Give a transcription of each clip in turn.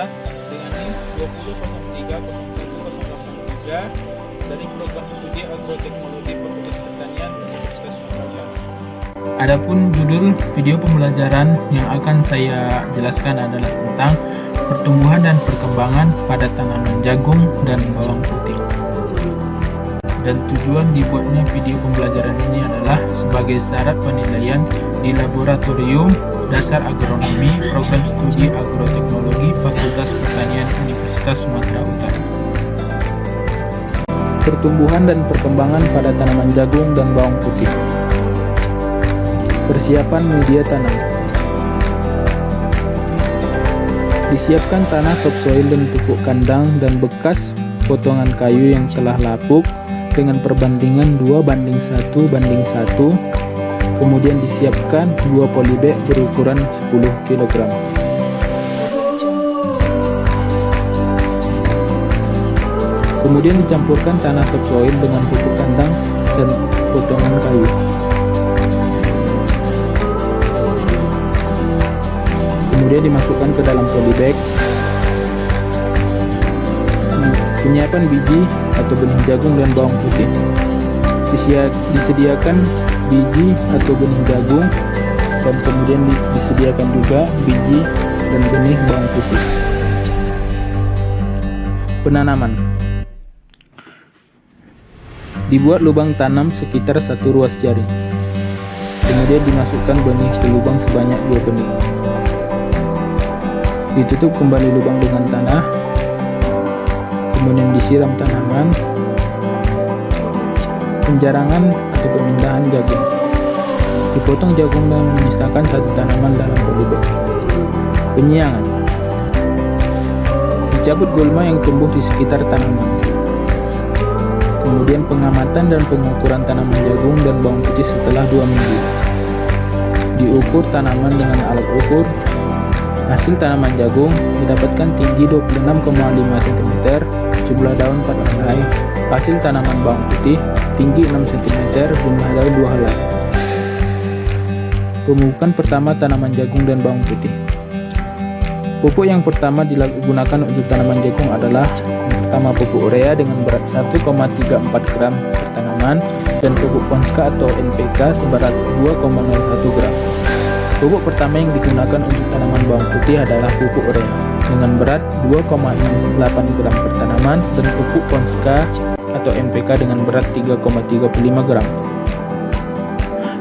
adalah dengan NIM 20030708 dari program studi agroteknologi Fakultas Pertanian Universitas Makassar. Adapun judul video pembelajaran yang akan saya jelaskan adalah tentang pertumbuhan dan perkembangan pada tanaman jagung dan bawang putih. Dan tujuan dibuatnya video pembelajaran ini adalah sebagai syarat penilaian di Laboratorium Dasar Agronomi Program Studi Agroteknologi Fakultas Pertanian Universitas Sumatera Utara. Pertumbuhan dan perkembangan pada tanaman jagung dan bawang putih. Persiapan media tanam. Disiapkan tanah, topsoil dan pupuk kandang dan bekas potongan kayu yang telah lapuk dengan perbandingan 2:1:1. Kemudian disiapkan 2 polybag berukuran 10 kg. Kemudian dicampurkan tanah topsoil dengan pupuk kandang dan potongan kayu. Kemudian dimasukkan ke dalam polybag. Penyiapan biji atau benih jagung dan bawang putih. Disediakan biji atau benih jagung dan kemudian disediakan juga biji dan benih bawang putih. Penanaman. Dibuat lubang tanam sekitar 1 ruas jari. Kemudian dimasukkan benih ke lubang sebanyak 2 benih. Ditutup kembali lubang dengan tanah. Kemudian disiram tanaman. Penjarangan atau pemindahan jagung. Dipotong jagung dan menyisakan 1 tanaman dalam polybag. Penyiangan. Dicabut gulma yang tumbuh di sekitar tanaman. Kemudian pengamatan dan pengukuran tanaman jagung dan bawang putih setelah 2 minggu. Diukur tanaman dengan alat ukur. Hasil tanaman jagung didapatkan tinggi 26,5 cm, jumlah daun 4 helai. Hasil tanaman bawang putih tinggi 6 cm, jumlah daun 2 helai. Pemupukan pertama tanaman jagung dan bawang putih. Pupuk yang pertama digunakan untuk tanaman jagung adalah pertama pupuk urea dengan berat 1,34 gram per tanaman dan pupuk Ponska atau NPK seberat 2,01 gram. Pupuk pertama yang digunakan untuk tanaman bawang putih adalah pupuk urea dengan berat 2,68 gram per tanaman dan pupuk Ponska atau NPK dengan berat 3,35 gram.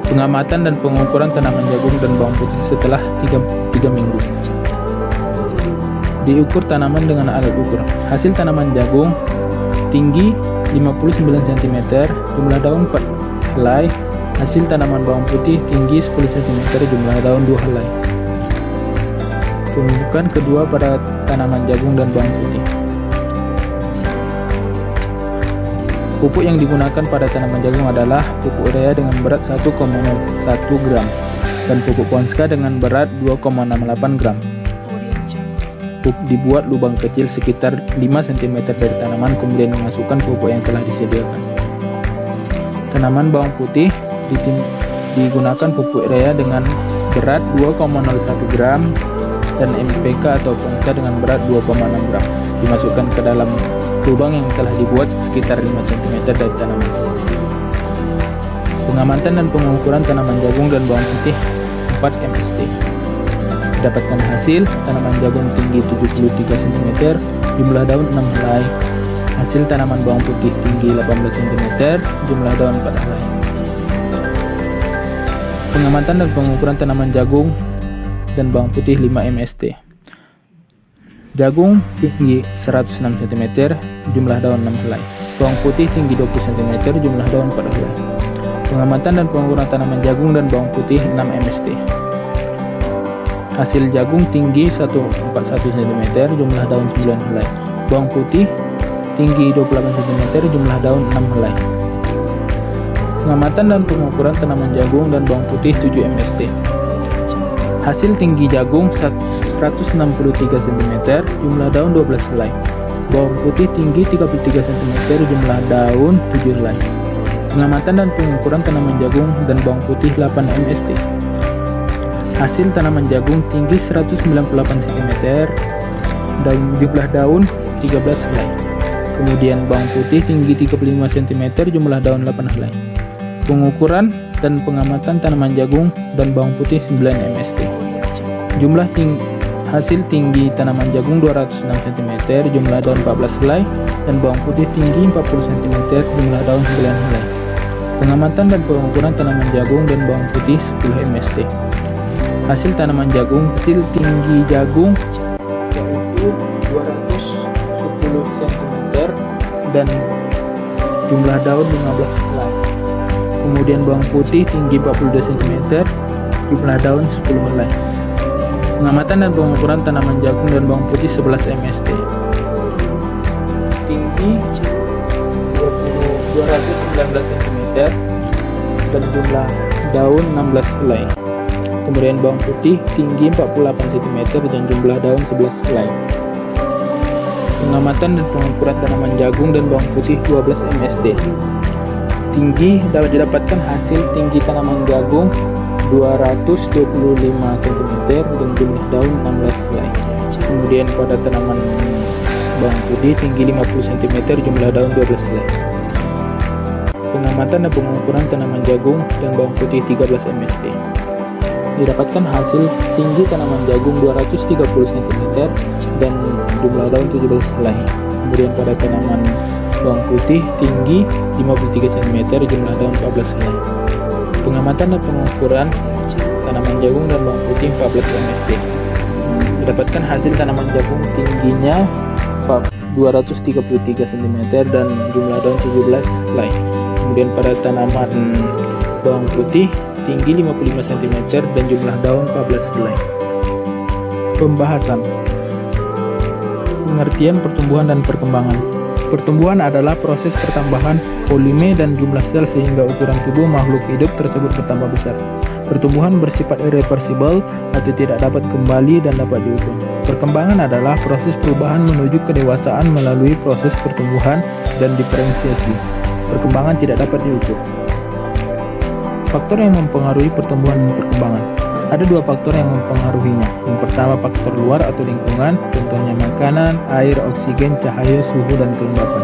Pengamatan dan pengukuran tanaman jagung dan bawang putih setelah 3 minggu. Diukur tanaman dengan alat ukur. Hasil tanaman jagung tinggi 59 cm, jumlah daun 4 helai. Hasil tanaman bawang putih tinggi 10 cm, jumlah daun 2 helai. Pemupukan kedua pada tanaman jagung dan bawang putih. Pupuk yang digunakan pada tanaman jagung adalah pupuk urea dengan berat 1,1 gram dan pupuk Ponska dengan berat 2,68 gram. Dibuat lubang kecil sekitar 5 cm dari tanaman, kemudian dimasukkan pupuk yang telah disediakan. Tanaman bawang putih digunakan pupuk urea dengan berat 2,01 gram dan NPK atau Ponska dengan berat 2,6 gram. Dimasukkan ke dalam lubang yang telah dibuat sekitar 5 cm dari tanaman. Pengamatan dan pengukuran tanaman jagung dan bawang putih 4 MST. Dapatkan hasil tanaman jagung tinggi 73 cm, jumlah daun 6 helai. Hasil tanaman bawang putih tinggi 18 cm, jumlah daun 4 helai. Pengamatan dan pengukuran tanaman jagung dan bawang putih 5 MST. Jagung tinggi 106 cm, jumlah daun 6 helai. Bawang putih tinggi 20 cm, jumlah daun 4 helai. Pengamatan dan pengukuran tanaman jagung dan bawang putih 6 MST. Hasil jagung tinggi 141 cm, jumlah daun 9 helai. Bawang putih tinggi 28 cm, jumlah daun 6 helai. Pengamatan dan pengukuran tanaman jagung dan bawang putih 7 MST. Hasil tinggi jagung 163 cm, jumlah daun 12 helai. Bawang putih tinggi 33 cm, jumlah daun 7 helai. Pengamatan dan pengukuran tanaman jagung dan bawang putih 8 MST. Hasil tanaman jagung tinggi 198 cm, jumlah daun 13 helai. Kemudian bawang putih tinggi 35 cm, jumlah daun 8 helai. Pengukuran dan pengamatan tanaman jagung dan bawang putih 9 mst. Jumlah hasil tinggi tanaman jagung 206 cm, jumlah daun 14 helai, dan bawang putih tinggi 40 cm, jumlah daun 9 helai. Pengamatan dan pengukuran tanaman jagung dan bawang putih 10 mst. Hasil tanaman jagung, hasil tinggi jagung yaitu 210 cm dan jumlah daun 15 helai. Kemudian bawang putih tinggi 42 cm, jumlah daun 10 helai. Pengamatan dan pengukuran tanaman jagung dan bawang putih 11 mst. Tinggi 219 cm dan jumlah daun 16 helai. Kemudian bawang putih tinggi 48 cm dan jumlah daun 11 helai. Pengamatan dan pengukuran tanaman jagung dan bawang putih 12 mst. Tinggi dapat didapatkan hasil tinggi tanaman jagung 225 cm dan jumlah daun 16 helai. Kemudian pada tanaman bawang putih tinggi 50 cm, jumlah daun 12 helai. Pengamatan dan pengukuran tanaman jagung dan bawang putih 13 mst. Didapatkan hasil tinggi tanaman jagung 230 cm dan jumlah daun 17 helai. Kemudian pada tanaman bawang putih tinggi 53 cm, jumlah daun 14 helai. Pengamatan dan pengukuran tanaman jagung dan bawang putih 14 mst. Didapatkan hasil tanaman jagung tingginya 233 cm dan jumlah daun 17 helai. Kemudian pada tanaman bawang putih tinggi 55 cm dan jumlah daun 14 helai. Pembahasan. Pengertian pertumbuhan dan perkembangan. Pertumbuhan adalah proses pertambahan volume dan jumlah sel sehingga ukuran tubuh makhluk hidup tersebut bertambah besar. Pertumbuhan bersifat irreversibel atau tidak dapat kembali dan dapat diukur. Perkembangan adalah proses perubahan menuju kedewasaan melalui proses pertumbuhan dan diferensiasi. Perkembangan tidak dapat diukur. Faktor yang mempengaruhi pertumbuhan dan perkembangan. Ada dua faktor yang mempengaruhinya. Yang pertama faktor luar atau lingkungan, contohnya makanan, air, oksigen, cahaya, suhu, dan kelembapan.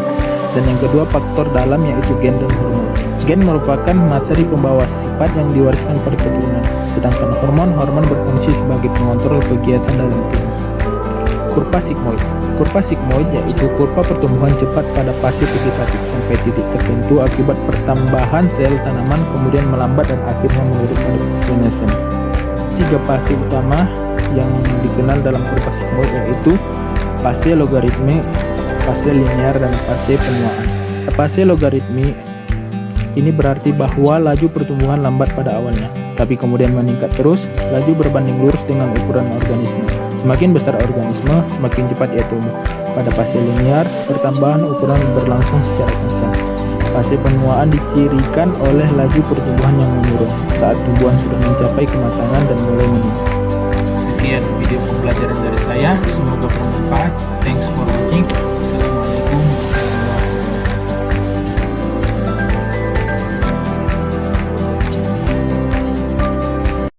Dan yang kedua faktor dalam yaitu gen dan hormon. Gen merupakan materi pembawa sifat yang diwariskan pada keturunan, sedangkan hormon berfungsi sebagai pengontrol kegiatan dalam tubuh. Kurva sigmoid. Kurva sigmoid yaitu kurva pertumbuhan cepat pada fase vegetatif sampai titik tertentu akibat pertambahan sel tanaman, kemudian melambat dan akhirnya menurut pada senescence. Tiga fase utama yang dikenal dalam kurva sigmoid yaitu fase logaritme, fase linear, dan fase penuaan. Fase logaritme ini berarti bahwa laju pertumbuhan lambat pada awalnya, tapi kemudian meningkat terus, laju berbanding lurus dengan ukuran organisme. Semakin besar organisme, semakin cepat ia tumbuh. Pada fase linear, pertambahan ukuran berlangsung secara konstan. Fase penuaan dicirikan oleh laju pertumbuhan yang menurun saat tumbuhan sudah mencapai kematangan dan mulai meningkat. Sekian video pembelajaran dari saya, semoga bermanfaat. Thanks for watching.